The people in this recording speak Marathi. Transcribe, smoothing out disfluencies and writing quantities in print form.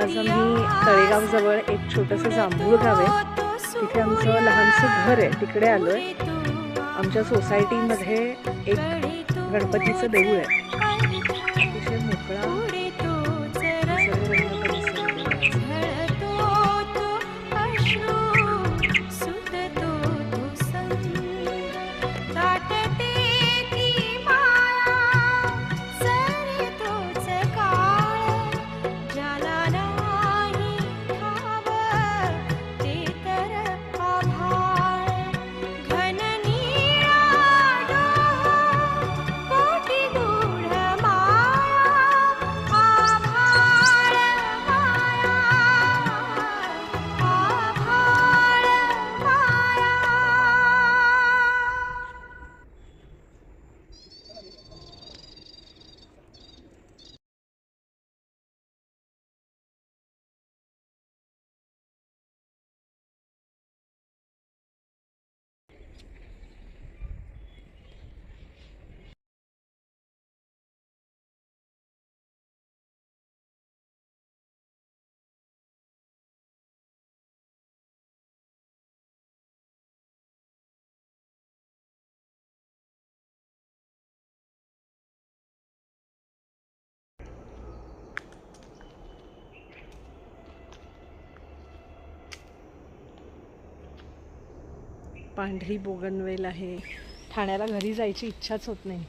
आज आम्ही तळेगावजवळ एक छोटंसं जांभूळ गाव आहे, तिथे आमचं लहानसं घर आहे, तिकडे आलो आहे. आमच्या सोसायटीमध्ये एक गणपतीचं देऊळ आहे, अतिशय मोकळा निसर्गरम्य परिसर आहे. पांढरी बोगनवेल आहे. ठाण्याला घरी जायची इच्छाच होत नाही.